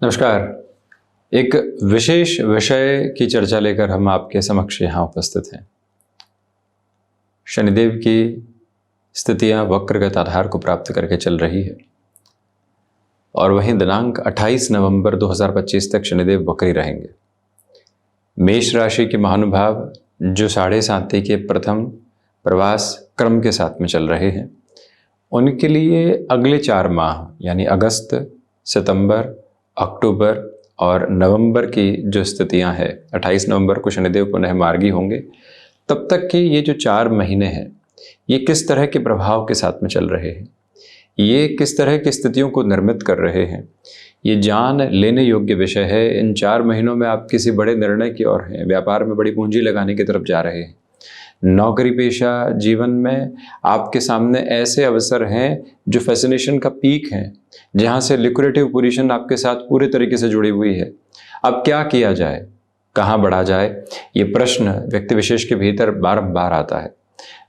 नमस्कार। एक विशेष विषय की चर्चा लेकर हम आपके समक्ष यहाँ उपस्थित हैं। शनिदेव की स्थितियाँ वक्रगत आधार को प्राप्त करके चल रही है और वहीं दिनांक 28 नवंबर 2025 तक शनिदेव वक्री रहेंगे। मेष राशि के महानुभाव जो 7.5 के प्रथम प्रवास क्रम के साथ में चल रहे हैं, उनके लिए अगले 4 माह यानी अगस्त, सितंबर, अक्टूबर और नवंबर की जो स्थितियां हैं, 28 नवंबर को शनिदेव पुनः मार्गी होंगे। तब तक के ये जो 4 महीने हैं, ये किस तरह के प्रभाव के साथ में चल रहे हैं, ये किस तरह की स्थितियों को निर्मित कर रहे हैं, ये जान लेने योग्य विषय है। इन 4 महीनों में आप किसी बड़े निर्णय की ओर हैं, व्यापार में बड़ी पूंजी लगाने की तरफ जा रहे हैं। नौकरी पेशा जीवन में आपके सामने ऐसे अवसर हैं जो फैसिनेशन का पीक हैं, जहां से लिक्विडेटिव पोजीशन आपके साथ पूरे तरीके से जुड़ी हुई है। अब क्या किया जाए, कहां बढ़ा जाए, ये प्रश्न व्यक्ति विशेष के भीतर बारंबार आता है।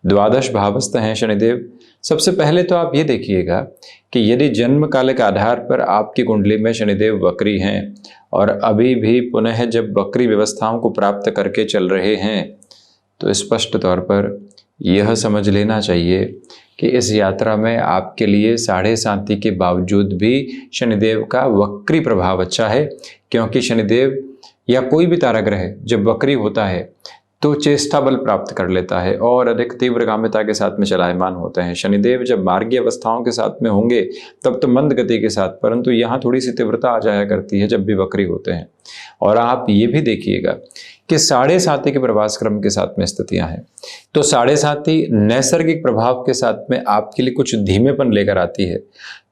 द्वादश भावस्थ हैं शनिदेव। सबसे पहले तो आप ये देखिएगा कि यदि जन्म काल के आधार पर आपकी कुंडली में शनिदेव वक्री हैं और अभी भी पुनः जब वक्री व्यवस्थाओं को प्राप्त करके चल रहे हैं, तो स्पष्ट तौर पर यह समझ लेना चाहिए कि इस यात्रा में आपके लिए 7.5 के बावजूद भी शनिदेव का वक्री प्रभाव अच्छा है। क्योंकि शनिदेव या कोई भी तारा ग्रह जब वक्री होता है तो चेष्टा बल प्राप्त कर लेता है और अधिक तीव्रगामिता के साथ में चलायमान होते हैं। शनिदेव जब मार्गीय अवस्थाओं के साथ में होंगे तब तो मंद गति के साथ, परंतु यहाँ थोड़ी सी तीव्रता आ जाया करती है जब भी वक्री होते हैं। और आप ये भी देखिएगा कि 7.5 के प्रवास क्रम के साथ में स्थितियां हैं, तो 7.5 नैसर्गिक प्रभाव के साथ में आपके लिए कुछ धीमेपन लेकर आती है।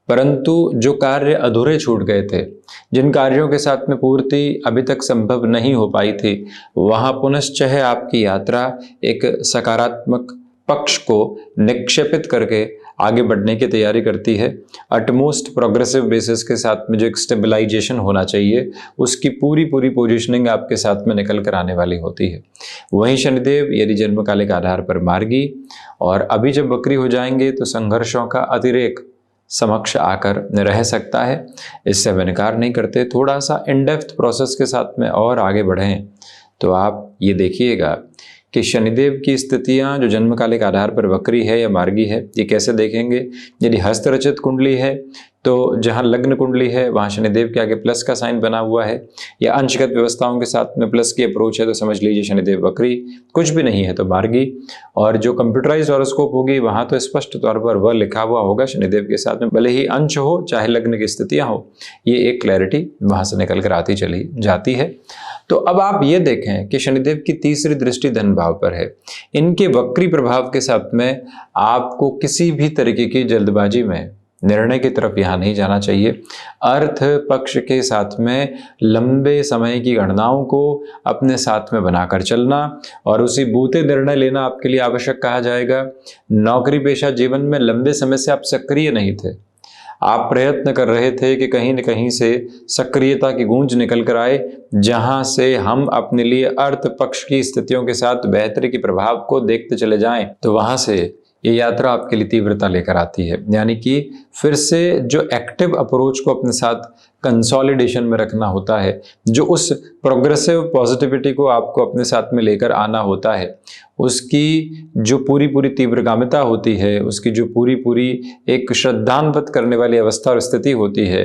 परंतु जो कार्य अधूरे छूट गए थे, जिन कार्यों के साथ में पूर्ति अभी तक संभव नहीं हो पाई थी, वहां पुनश्चः आपकी यात्रा एक सकारात्मक पक्ष को निक्षेपित करके आगे बढ़ने की तैयारी करती है। अटमोस्ट प्रोग्रेसिव बेसिस के साथ में जो एक स्टेबलाइजेशन होना चाहिए, उसकी पूरी पोजीशनिंग आपके साथ में निकल कर आने वाली होती है। वहीं शनिदेव यदि जन्मकालिक आधार पर मार्गी और अभी जब वक्री हो जाएंगे तो संघर्षों का अतिरेक समक्ष आकर रह सकता है। इससे हम इनकार नहीं करते। थोड़ा सा इन डेप्थ प्रोसेस के साथ में और आगे बढ़ें तो आप ये देखिएगा कि शनिदेव की स्थितियां जो जन्मकालिक आधार पर वक्री है या मार्गी है, ये कैसे देखेंगे। यदि हस्तरचित कुंडली है तो जहां लग्न कुंडली है वहां शनिदेव के आगे प्लस का साइन बना हुआ है, या अंशगत व्यवस्थाओं के साथ में प्लस की अप्रोच है तो समझ लीजिए शनिदेव वक्री। कुछ भी नहीं है तो मार्गी। और जो कंप्यूटराइज्ड हॉरोस्कोप होगी वहां तो स्पष्ट तौर पर वह लिखा हुआ होगा शनिदेव के साथ में, भले ही अंश हो चाहे लग्न की स्थितियां हो, ये एक क्लैरिटी वहां से निकल कर आती चली जाती है। तो अब आप ये देखें कि शनिदेव की तीसरी दृष्टि धन भाव पर है। इनके वक्री प्रभाव के साथ में आपको किसी भी तरीके की जल्दबाजी में निर्णय की तरफ यहाँ नहीं जाना चाहिए। अर्थ पक्ष के साथ में लंबे समय की गणनाओं को अपने साथ में बनाकर चलना और उसी बूते निर्णय लेना आपके लिए आवश्यक कहा जाएगा। नौकरी पेशा जीवन में लंबे समय से आप सक्रिय नहीं थे, आप प्रयत्न कर रहे थे कि कहीं न कहीं से सक्रियता की गूंज निकल कर आए, जहां से हम अपने लिए अर्थ पक्ष की स्थितियों के साथ बेहतरी के प्रभाव को देखते चले जाएं, तो वहां से ये यात्रा आपके लिए तीव्रता लेकर आती है। यानी कि फिर से जो एक्टिव अप्रोच को अपने साथ कंसोलिडेशन में रखना होता है, जो उस प्रोग्रेसिव पॉजिटिविटी को आपको अपने साथ में लेकर आना होता है, उसकी जो पूरी तीव्रगामिता होती है, उसकी जो पूरी एक श्रद्धान्वित करने वाली अवस्था और स्थिति होती है,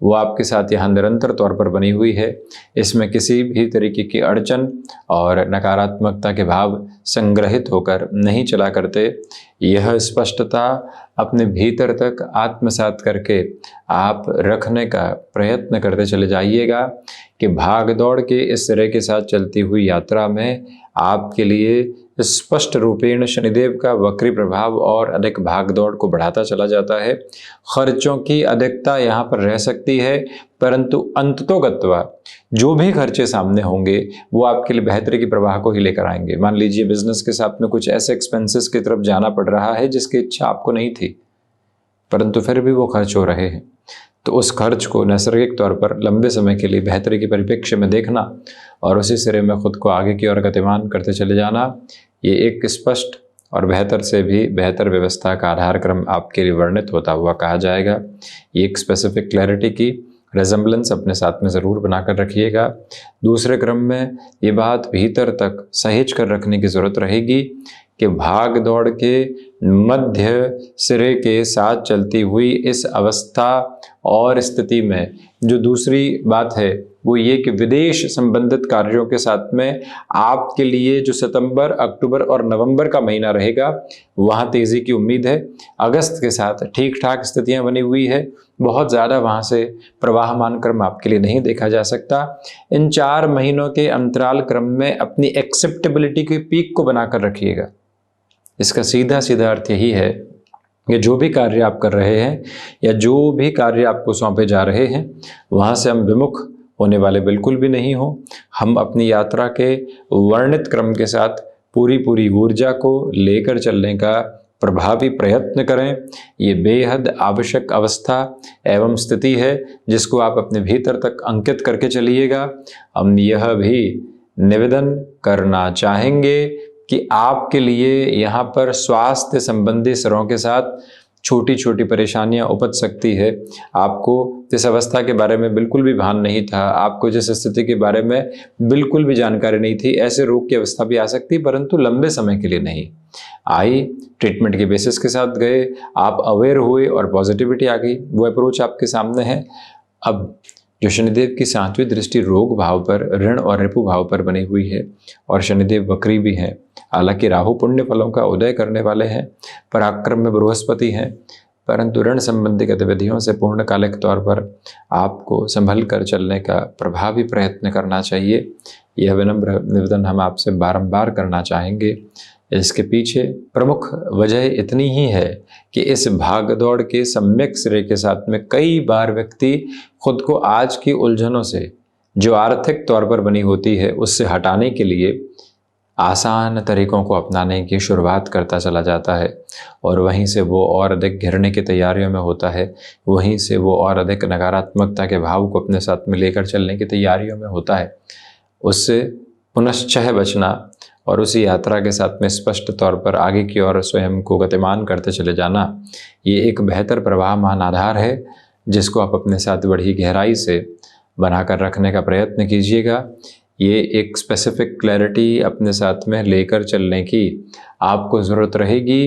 वो आपके साथ यहाँ निरंतर तौर पर बनी हुई है। इसमें किसी भी तरीके की अड़चन और नकारात्मकता के भाव संग्रहित होकर नहीं चला करते। यह स्पष्टता अपने भीतर तक आत्मसात करके आप रखने का प्रयत्न करते चले जाइएगा कि भाग दौड़ के इस तरह के साथ चलती हुई यात्रा में आपके लिए स्पष्ट रूपेण शनिदेव का वक्री प्रभाव और अधिक भाग दौड़ को बढ़ाता चला जाता है। खर्चों की अधिकता यहाँ पर रह सकती है, परंतु अंततोगत्वा जो भी खर्चे सामने होंगे वो आपके लिए बेहतरी की प्रवाह को ही लेकर आएंगे। मान लीजिए बिजनेस के साथ में कुछ ऐसे एक्सपेंसेस की तरफ जाना पड़ रहा है जिसकी इच्छा आपको नहीं थी, परंतु फिर भी वो खर्च हो रहे हैं, तो उस खर्च को नैसर्गिक तौर पर लंबे समय के लिए बेहतरी के परिप्रेक्ष्य में देखना और उसी सिरे में खुद को आगे की ओर गतिमान करते चले जाना, ये एक स्पष्ट और बेहतर से भी बेहतर व्यवस्था का आधार क्रम आपके लिए वर्णित होता हुआ कहा जाएगा। ये एक स्पेसिफिक क्लैरिटी की रेजम्बलेंस अपने साथ में ज़रूर बनाकर रखिएगा। दूसरे क्रम में ये बात भीतर तक सहेज कर रखने की ज़रूरत रहेगी कि भाग दौड़ के मध्य सिरे के साथ चलती हुई इस अवस्था और स्थिति में जो दूसरी बात है वो ये कि विदेश संबंधित कार्यों के साथ में आपके लिए जो सितंबर, अक्टूबर और नवंबर का महीना रहेगा वहाँ तेज़ी की उम्मीद है। अगस्त के साथ ठीक ठाक स्थितियाँ बनी हुई है, बहुत ज़्यादा वहाँ से प्रवाहमान क्रम आपके लिए नहीं देखा जा सकता। इन 4 महीनों के अंतराल क्रम में अपनी एक्सेप्टेबिलिटी के पीक को बनाकर रखिएगा। इसका सीधा सीधा अर्थ यही है कि जो भी कार्य आप कर रहे हैं या जो भी कार्य आपको सौंपे जा रहे हैं वहाँ से हम विमुख होने वाले बिल्कुल भी नहीं हो। हम अपनी यात्रा के वर्णित क्रम के साथ पूरी ऊर्जा को लेकर चलने का प्रभावी प्रयत्न करें। ये बेहद आवश्यक अवस्था एवं स्थिति है जिसको आप अपने भीतर तक अंकित करके चलिएगा। हम यह भी निवेदन करना चाहेंगे कि आपके लिए यहाँ पर स्वास्थ्य संबंधी स्तरों के साथ छोटी छोटी परेशानियाँ उपज सकती है। आपको जिस अवस्था के बारे में बिल्कुल भी भान नहीं था, आपको जिस स्थिति के बारे में बिल्कुल भी जानकारी नहीं थी, ऐसे रोग की अवस्था भी आ सकती, परंतु लंबे समय के लिए नहीं आई। ट्रीटमेंट के बेसिस के साथ गए, आप अवेयर हुए और पॉजिटिविटी आ गई, वो अप्रोच आपके सामने है। अब जो शनिदेव की 7वीं दृष्टि रोग भाव पर, ऋण और रिपु भाव पर बनी हुई है और शनिदेव वक्री भी हैं। हालांकि राहु पुण्य फलों का उदय करने वाले हैं, पराक्रम में बृहस्पति हैं, परंतु ऋण संबंधी गतिविधियों से पूर्णकालिक तौर पर आपको संभल कर चलने का प्रभावी प्रयत्न करना चाहिए। यह विनम्र निवेदन हम आपसे बारंबार करना चाहेंगे। इसके पीछे प्रमुख वजह इतनी ही है कि इस भागदौड़ के सम्यक सिरे के साथ में कई बार व्यक्ति खुद को आज की उलझनों से जो आर्थिक तौर पर बनी होती है उससे हटाने के लिए आसान तरीकों को अपनाने की शुरुआत करता चला जाता है और वहीं से वो और अधिक घिरने की तैयारियों में होता है, वहीं से वो और अधिक नकारात्मकता के भाव को अपने साथ में लेकर चलने की तैयारियों में होता है। उससे पुनश्चः बचना और उसी यात्रा के साथ में स्पष्ट तौर पर आगे की ओर स्वयं को गतिमान करते चले जाना, ये एक बेहतर प्रवाहमान आधार है जिसको आप अपने साथ बड़ी गहराई से बनाकर रखने का प्रयत्न कीजिएगा। ये एक स्पेसिफिक क्लैरिटी अपने साथ में लेकर चलने की आपको ज़रूरत रहेगी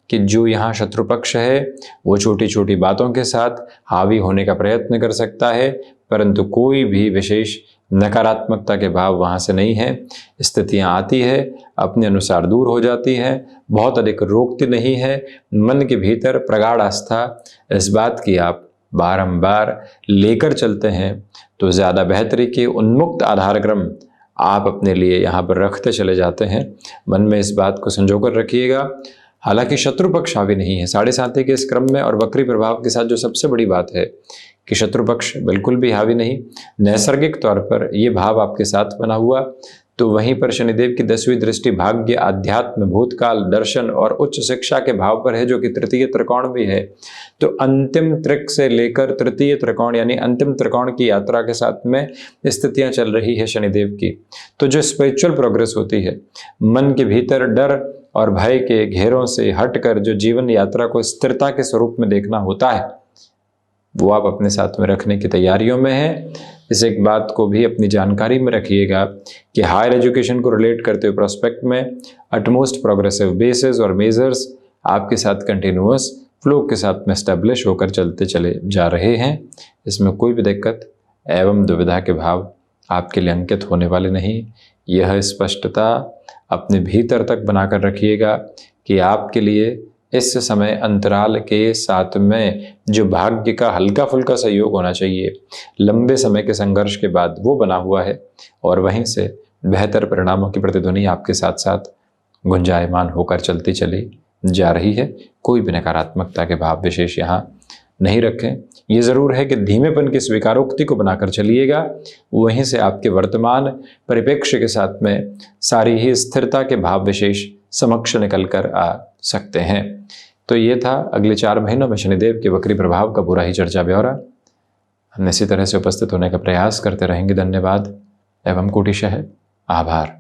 कि जो यहाँ शत्रु पक्ष है वो छोटी छोटी बातों के साथ हावी होने का प्रयत्न कर सकता है, परंतु कोई भी विशेष नकारात्मकता के भाव वहाँ से नहीं है। स्थितियाँ आती है, अपने अनुसार दूर हो जाती हैं, बहुत अधिक रोकती नहीं है। मन के भीतर प्रगाढ़ आस्था इस बात की आप बारंबार लेकर चलते हैं तो ज़्यादा बेहतरी के उन्मुक्त आधारक्रम आप अपने लिए यहाँ पर रखते चले जाते हैं। मन में इस बात को संजोकर रखिएगा। हालांकि शत्रु पक्ष हावी नहीं है 7.5 के इस क्रम में, और वक्री प्रभाव के साथ जो सबसे बड़ी बात है कि शत्रु पक्ष बिल्कुल भी हावी नहीं, नैसर्गिक तौर पर ये भाव आपके साथ बना हुआ। तो वहीं पर शनिदेव की 10वीं दृष्टि भाग्य, आध्यात्म, भूतकाल, दर्शन और उच्च शिक्षा के भाव पर है, जो कि तृतीय त्रिकोण भी है। तो अंतिम त्रिक से लेकर तृतीय त्रिकोण यानी अंतिम त्रिकोण की यात्रा के साथ में स्थितियां चल रही है शनिदेव की। तो जो स्पिरिचुअल प्रोग्रेस होती है, मन के भीतर डर और भय के घेरों से हटकर जो जीवन यात्रा को स्थिरता के स्वरूप में देखना होता है, वो आप अपने साथ में रखने की तैयारियों में हैं। इस एक बात को भी अपनी जानकारी में रखिएगा कि हायर एजुकेशन को रिलेट करते हुए प्रोस्पेक्ट में अटमोस्ट प्रोग्रेसिव बेसिस और मेजर्स आपके साथ कंटिन्यूअस फ्लो के साथ में एस्टेब्लिश होकर चलते चले जा रहे हैं। इसमें कोई भी दिक्कत एवं दुविधा के भाव आपके लिए अंकित होने वाले नहीं। यह स्पष्टता अपने भीतर तक बनाकर रखिएगा कि आपके लिए इस समय अंतराल के साथ में जो भाग्य का हल्का फुल्का सहयोग होना चाहिए, लंबे समय के संघर्ष के बाद वो बना हुआ है, और वहीं से बेहतर परिणामों की प्रतिध्वनि आपके साथ साथ गुंजायमान होकर चलती चली जा रही है। कोई भी नकारात्मकता के भाव विशेष यहाँ नहीं रखें। ये ज़रूर है कि धीमेपन की स्वीकारोक्ति को बनाकर चलिएगा, वहीं से आपके वर्तमान परिप्रेक्ष्य के साथ में सारी ही स्थिरता के भाव विशेष समक्ष निकल कर आ सकते हैं। तो ये था अगले 4 महीनों में शनिदेव के वक्री प्रभाव का पूरा ही चर्चा ब्यौरा। हम इसी तरह से उपस्थित होने का प्रयास करते रहेंगे। धन्यवाद एवं कोटिशः आभार।